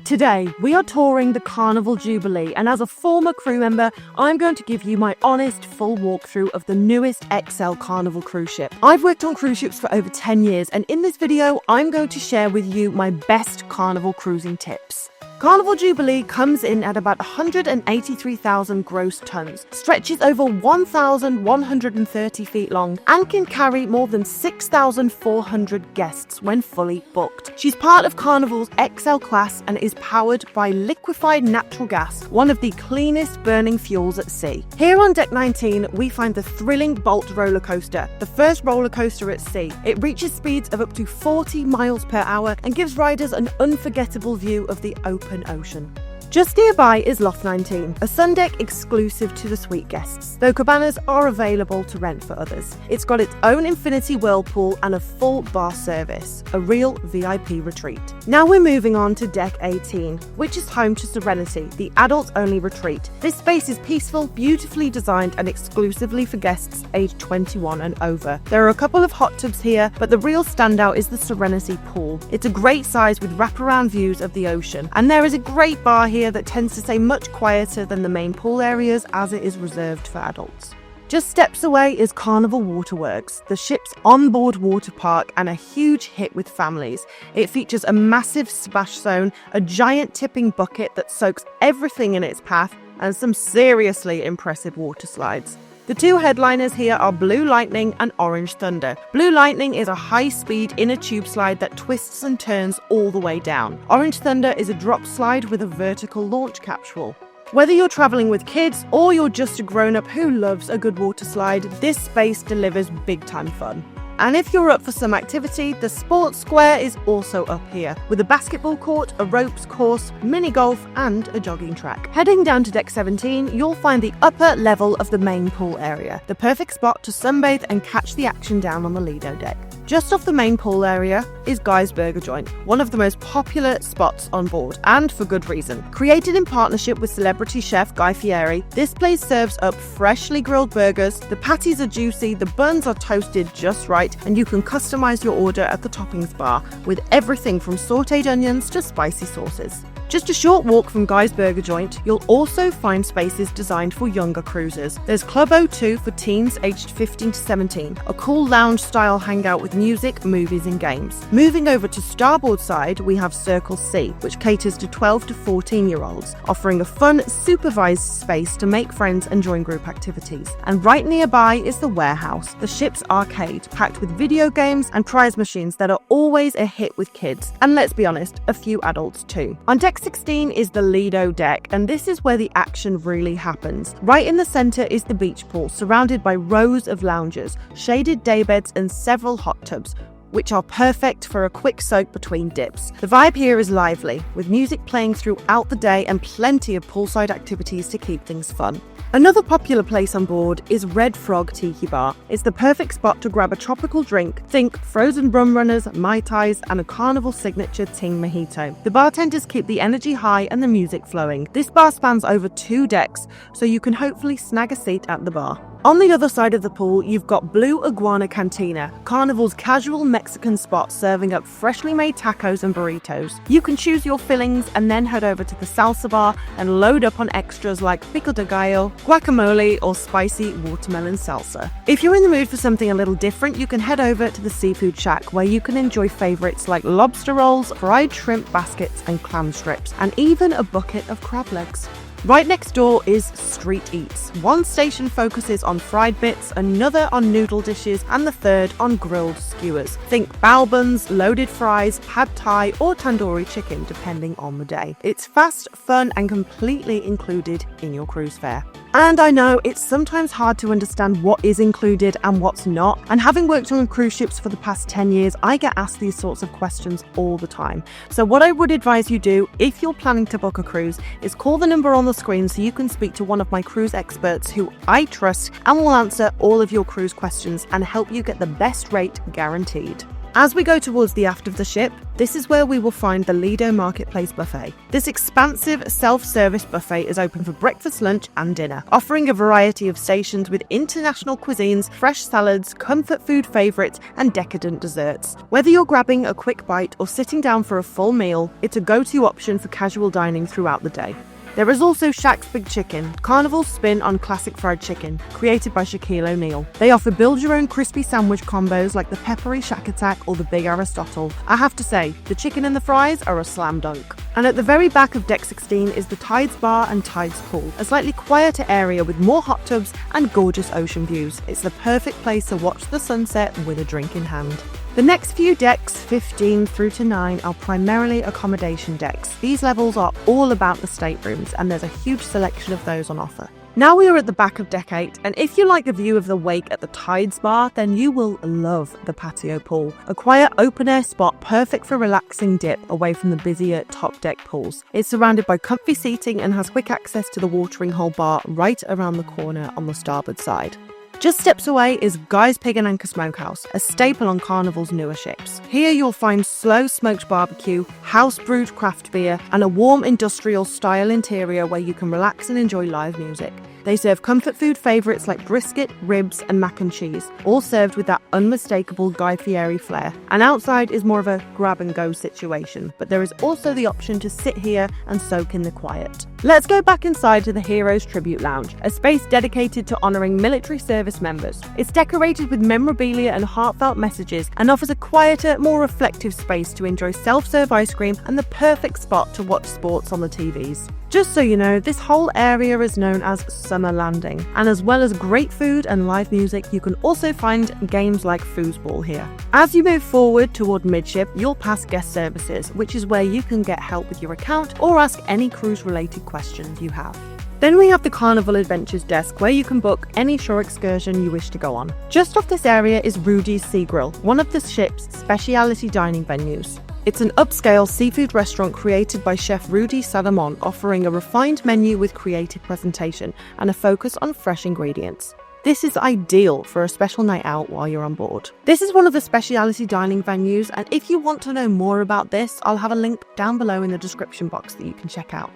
Today, we are touring the Carnival Jubilee, and as a former crew member, I'm going to give you my honest full walkthrough of the newest XL Carnival cruise ship. I've worked on cruise ships for over 10 years, and in this video, I'm going to share with you my best Carnival cruising tips. Carnival Jubilee comes in at about 183,000 gross tons, stretches over 1,130 feet long, and can carry more than 6,400 guests when fully booked. She's part of Carnival's XL class and is powered by liquefied natural gas, one of the cleanest burning fuels at sea. Here on Deck 19, we find the thrilling Bolt roller coaster, the first roller coaster at sea. It reaches speeds of up to 40 miles per hour and gives riders an unforgettable view of the open ocean. Just nearby is Loft 19, a sun deck exclusive to the suite guests, though cabanas are available to rent for others. It's got its own infinity whirlpool and a full bar service, a real VIP retreat. Now we're moving on to Deck 18, which is home to Serenity, the adults-only retreat. This space is peaceful, beautifully designed, and exclusively for guests aged 21 and over. There are a couple of hot tubs here, but the real standout is the Serenity pool. It's a great size with wraparound views of the ocean, and there is a great bar here that tends to stay much quieter than the main pool areas as it is reserved for adults. Just steps away is Carnival Waterworks, the ship's onboard water park and a huge hit with families. It features a massive splash zone, a giant tipping bucket that soaks everything in its path, and some seriously impressive water slides. The two headliners here are Blue Lightning and Orange Thunder. Blue Lightning is a high-speed inner tube slide that twists and turns all the way down. Orange Thunder is a drop slide with a vertical launch capsule. Whether you're traveling with kids or you're just a grown-up who loves a good water slide, this space delivers big-time fun. And if you're up for some activity, the Sports Square is also up here, with a basketball court, a ropes course, mini golf, and a jogging track. Heading down to Deck 17, you'll find the upper level of the main pool area, the perfect spot to sunbathe and catch the action down on the Lido deck. Just off the main pool area is Guy's Burger Joint, one of the most popular spots on board, and for good reason. Created in partnership with celebrity chef Guy Fieri, this place serves up freshly grilled burgers, the patties are juicy, the buns are toasted just right, and you can customize your order at the toppings bar, with everything from sauteed onions to spicy sauces. Just a short walk from Guy's Burger Joint, you'll also find spaces designed for younger cruisers. There's Club O2 for teens aged 15 to 17, a cool lounge-style hangout with music, movies and games. Moving over to starboard side, we have Circle C, which caters to 12 to 14-year-olds, offering a fun, supervised space to make friends and join group activities. And right nearby is the Warehouse, the ship's arcade, packed with video games and prize machines that are always a hit with kids, and let's be honest, a few adults too. On Deck 16 is the Lido deck, and this is where the action really happens. Right in the center is the beach pool, surrounded by rows of loungers, shaded daybeds and several hot tubs, which are perfect for a quick soak between dips. The vibe here is lively, with music playing throughout the day and plenty of poolside activities to keep things fun. Another popular place on board is Red Frog Tiki Bar. It's the perfect spot to grab a tropical drink. Think frozen rum runners, Mai Tais, and a Carnival signature Ting Mojito. The bartenders keep the energy high and the music flowing. This bar spans over 2 decks, so you can hopefully snag a seat at the bar. On the other side of the pool, you've got Blue Iguana Cantina, Carnival's casual Mexican spot serving up freshly made tacos and burritos. You can choose your fillings and then head over to the salsa bar and load up on extras like pico de gallo, guacamole, or spicy watermelon salsa. If you're in the mood for something a little different, you can head over to the Seafood Shack, where you can enjoy favorites like lobster rolls, fried shrimp baskets, and clam strips, and even a bucket of crab legs. Right next door is Street Eats. One station focuses on fried bits, another on noodle dishes, and the third on grilled skewers. Think bao buns, loaded fries, pad thai, or tandoori chicken, depending on the day. It's fast, fun, and completely included in your cruise fare. And I know it's sometimes hard to understand what is included and what's not. And having worked on cruise ships for the past 10 years, I get asked these sorts of questions all the time. So what I would advise you do if you're planning to book a cruise is call the number on the screen so you can speak to one of my cruise experts who I trust and will answer all of your cruise questions and help you get the best rate guaranteed. As we go towards the aft of the ship, this is where we will find the Lido Marketplace Buffet. This expansive self-service buffet is open for breakfast, lunch and dinner, offering a variety of stations with international cuisines, fresh salads, comfort food favourites and decadent desserts. Whether you're grabbing a quick bite or sitting down for a full meal, it's a go-to option for casual dining throughout the day. There is also Shaq's Big Chicken, Carnival's spin on classic fried chicken, created by Shaquille O'Neal. They offer build-your-own crispy sandwich combos like the peppery Shaq Attack or the Big Aristotle. I have to say, the chicken and the fries are a slam dunk. And at the very back of Deck 16 is the Tides Bar and Tides Pool, a slightly quieter area with more hot tubs and gorgeous ocean views. It's the perfect place to watch the sunset with a drink in hand. The next few decks, 15 through to 9, are primarily accommodation decks. These levels are all about the staterooms, and there's a huge selection of those on offer. Now we are at the back of Deck 8, and if you like the view of the wake at the Tides Bar, then you will love the patio pool. A quiet open-air spot perfect for relaxing dip away from the busier top deck pools. It's surrounded by comfy seating and has quick access to the watering hole bar right around the corner on the starboard side. Just steps away is Guy's Pig and Anchor Smokehouse, a staple on Carnival's newer ships. Here you'll find slow smoked barbecue, house brewed craft beer, and a warm industrial style interior where you can relax and enjoy live music. They serve comfort food favourites like brisket, ribs and mac and cheese, all served with that unmistakable Guy Fieri flair. And outside is more of a grab and go situation, but there is also the option to sit here and soak in the quiet. Let's go back inside to the Heroes Tribute Lounge, a space dedicated to honouring military service members. It's decorated with memorabilia and heartfelt messages and offers a quieter, more reflective space to enjoy self-serve ice cream and the perfect spot to watch sports on the TVs. Just so you know, this whole area is known as Summer Landing, and as well as great food and live music, you can also find games like foosball here. As you move forward toward midship, you'll pass guest services, which is where you can get help with your account or ask any cruise-related questions you have. Then we have the Carnival Adventures desk, where you can book any shore excursion you wish to go on. Just off this area is Rudys Sea Grill, one of the ship's speciality dining venues. It's an upscale seafood restaurant created by chef Rudy Salomon, offering a refined menu with creative presentation and a focus on fresh ingredients. This is ideal for a special night out while you're on board. This is one of the speciality dining venues, and if you want to know more about this, I'll have a link down below in the description box that you can check out.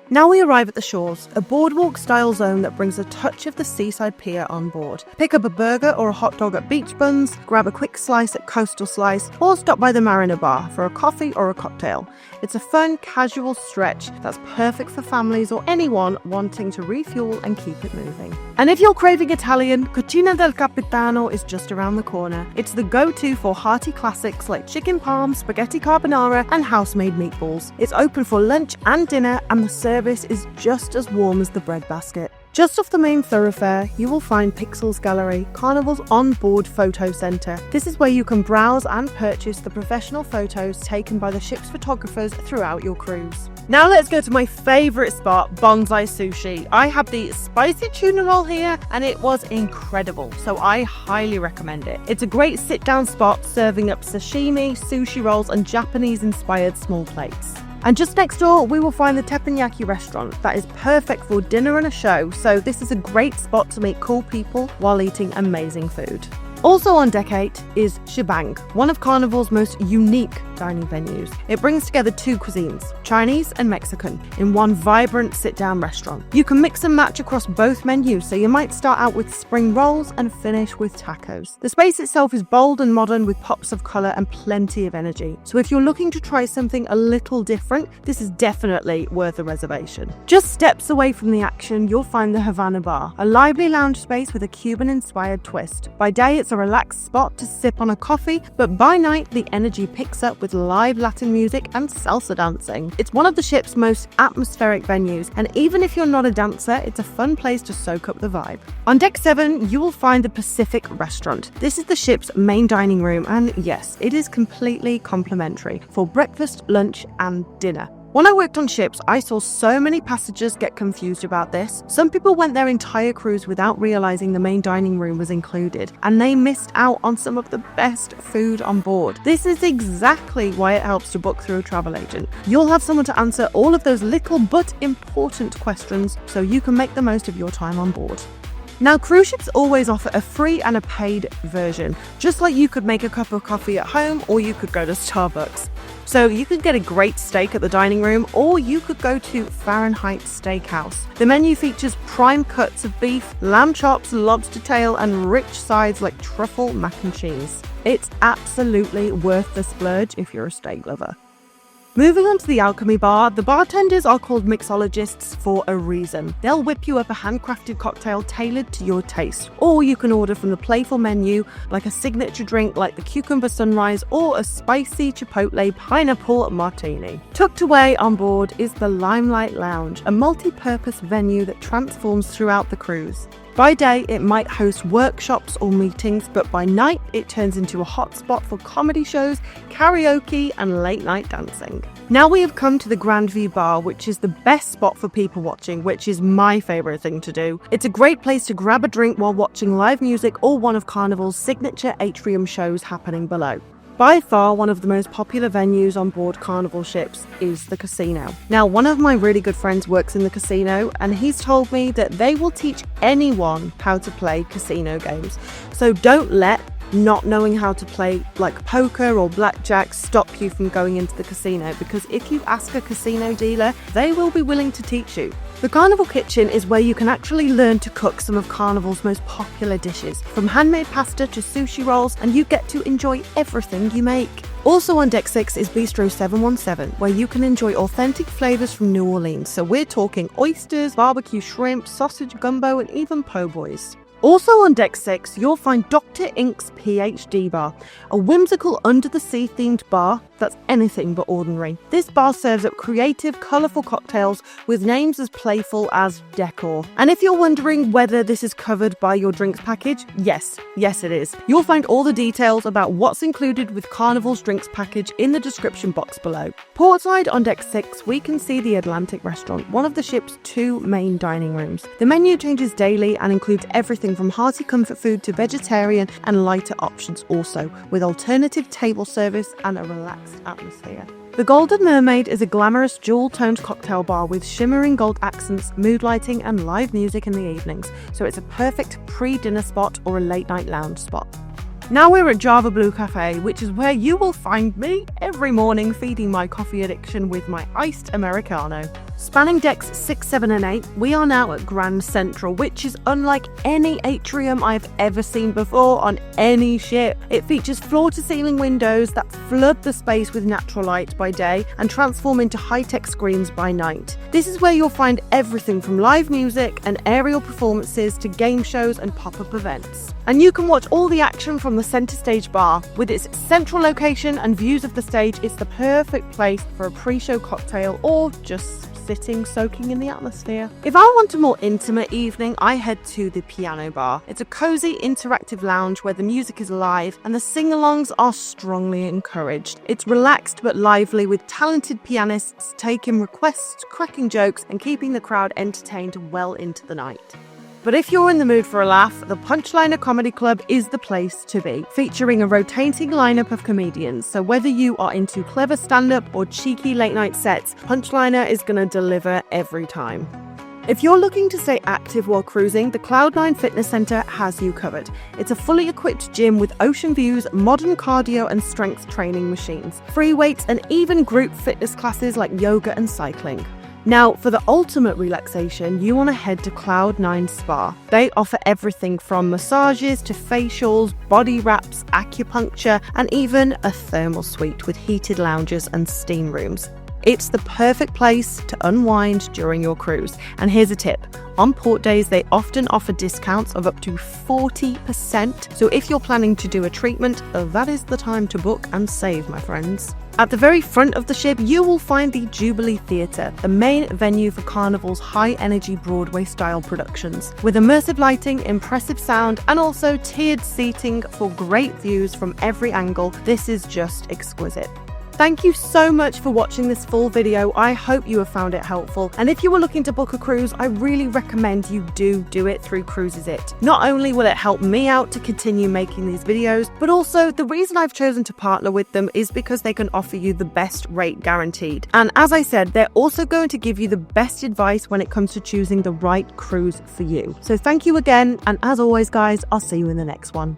Now we arrive at the shores, a boardwalk-style zone that brings a touch of the seaside pier on board. Pick up a burger or a hot dog at Beach Buns, grab a quick slice at Coastal Slice, or stop by the Mariner Bar for a coffee or a cocktail. It's a fun, casual stretch that's perfect for families or anyone wanting to refuel and keep it moving. And if you're craving Italian, Cucina del Capitano is just around the corner. It's the go-to for hearty classics like chicken parm, spaghetti carbonara, and house-made meatballs. It's open for lunch and dinner, and the service is just as warm as the breadbasket. Just off the main thoroughfare, you will find Pixels Gallery, Carnival's on-board photo centre. This is where you can browse and purchase the professional photos taken by the ship's photographers throughout your cruise. Now let's go to my favourite spot, Bonsai Sushi. I have the spicy tuna roll here and it was incredible, so I highly recommend it. It's a great sit-down spot serving up sashimi, sushi rolls and Japanese-inspired small plates. And just next door, we will find the teppanyaki restaurant that is perfect for dinner and a show, so this is a great spot to meet cool people while eating amazing food. Also on Deck 8 is Shebang, one of Carnival's most unique dining venues. It brings together two cuisines, Chinese and Mexican, in one vibrant sit-down restaurant. You can mix and match across both menus, so you might start out with spring rolls and finish with tacos. The space itself is bold and modern with pops of colour and plenty of energy. So if you're looking to try something a little different, this is definitely worth a reservation. Just steps away from the action, you'll find the Havana Bar, a lively lounge space with a Cuban-inspired twist. By day, it's a relaxed spot to sip on a coffee, but by night, the energy picks up with live Latin music and salsa dancing. It's one of the ship's most atmospheric venues, and even if you're not a dancer, it's a fun place to soak up the vibe. On Deck 7, you will find the Pacific Restaurant. This is the ship's main dining room, and yes, it is completely complimentary for breakfast, lunch, and dinner. When I worked on ships, I saw so many passengers get confused about this. Some people went their entire cruise without realizing the main dining room was included, and they missed out on some of the best food on board. This is exactly why it helps to book through a travel agent. You'll have someone to answer all of those little but important questions so you can make the most of your time on board. Now, cruise ships always offer a free and a paid version, just like you could make a cup of coffee at home or you could go to Starbucks. So you could get a great steak at the dining room, or you could go to Fahrenheit Steakhouse. The menu features prime cuts of beef, lamb chops, lobster tail, and rich sides like truffle mac and cheese. It's absolutely worth the splurge if you're a steak lover. Moving on to the Alchemy Bar, the bartenders are called mixologists for a reason. They'll whip you up a handcrafted cocktail tailored to your taste, or you can order from the playful menu like a signature drink like the Cucumber Sunrise or a spicy chipotle pineapple martini. Tucked away on board is the Limelight Lounge, a multi-purpose venue that transforms throughout the cruise. By day, it might host workshops or meetings, but by night, it turns into a hotspot for comedy shows, karaoke, and late-night dancing. Now we have come to the Grandview Bar, which is the best spot for people watching, which is my favourite thing to do. It's a great place to grab a drink while watching live music or one of Carnival's signature atrium shows happening below. By far, one of the most popular venues on board Carnival ships is the casino. Now, one of my really good friends works in the casino, and he's told me that they will teach anyone how to play casino games. So don't let not knowing how to play like poker or blackjack stop you from going into the casino, because if you ask a casino dealer, they will be willing to teach you. The Carnival Kitchen is where you can actually learn to cook some of Carnival's most popular dishes, from handmade pasta to sushi rolls, and you get to enjoy everything you make. Also on Deck 6 is Bistro 717, where you can enjoy authentic flavours from New Orleans. So we're talking oysters, barbecue shrimp, sausage gumbo, and even po' boys. Also on Deck 6, you'll find Dr. Ink's PhD Bar, a whimsical under-the-sea themed bar that's anything but ordinary. This bar serves up creative, colourful cocktails with names as playful as decor. And if you're wondering whether this is covered by your drinks package, yes it is. You'll find all the details about what's included with Carnival's drinks package in the description box below. Portside on Deck 6, we can see the Atlantic Restaurant, one of the ship's 2 main dining rooms. The menu changes daily and includes everything from hearty comfort food to vegetarian and lighter options also, with alternative table service and a relaxed atmosphere. The Golden Mermaid is a glamorous jewel-toned cocktail bar with shimmering gold accents, mood lighting and live music in the evenings, so it's a perfect pre-dinner spot or a late-night lounge spot. Now we're at Java Blue Cafe, which is where you will find me every morning feeding my coffee addiction with my iced Americano. Spanning decks 6, 7 and 8, we are now at Grand Central, which is unlike any atrium I've ever seen before on any ship. It features floor-to-ceiling windows that flood the space with natural light by day and transform into high-tech screens by night. This is where you'll find everything from live music and aerial performances to game shows and pop-up events. And you can watch all the action from the centre stage bar. With its central location and views of the stage, it's the perfect place for a pre-show cocktail or just sitting soaking in the atmosphere. If I want a more intimate evening, I head to the Piano Bar. It's a cozy interactive lounge where the music is live and the sing-alongs are strongly encouraged. It's relaxed but lively, with talented pianists taking requests, cracking jokes and keeping the crowd entertained well into the night. But if you're in the mood for a laugh, the Punchliner Comedy Club is the place to be, featuring a rotating lineup of comedians. So whether you are into clever stand-up or cheeky late-night sets, Punchliner is going to deliver every time. If you're looking to stay active while cruising, the Cloud9 Fitness Centre has you covered. It's a fully equipped gym with ocean views, modern cardio and strength training machines, free weights and even group fitness classes like yoga and cycling. Now, for the ultimate relaxation, you want to head to Cloud9 Spa. They offer everything from massages to facials, body wraps, acupuncture, and even a thermal suite with heated lounges and steam rooms. It's the perfect place to unwind during your cruise. And here's a tip. On port days, they often offer discounts of up to 40%. So if you're planning to do a treatment, that is the time to book and save, my friends. At the very front of the ship, you will find the Jubilee Theater, the main venue for Carnival's high-energy Broadway-style productions. With immersive lighting, impressive sound, and also tiered seating for great views from every angle, this is just exquisite. Thank you so much for watching this full video. I hope you have found it helpful. And if you were looking to book a cruise, I really recommend you do it through Cruises It. Not only will it help me out to continue making these videos, but also the reason I've chosen to partner with them is because they can offer you the best rate guaranteed. And as I said, they're also going to give you the best advice when it comes to choosing the right cruise for you. So thank you again. And as always, guys, I'll see you in the next one.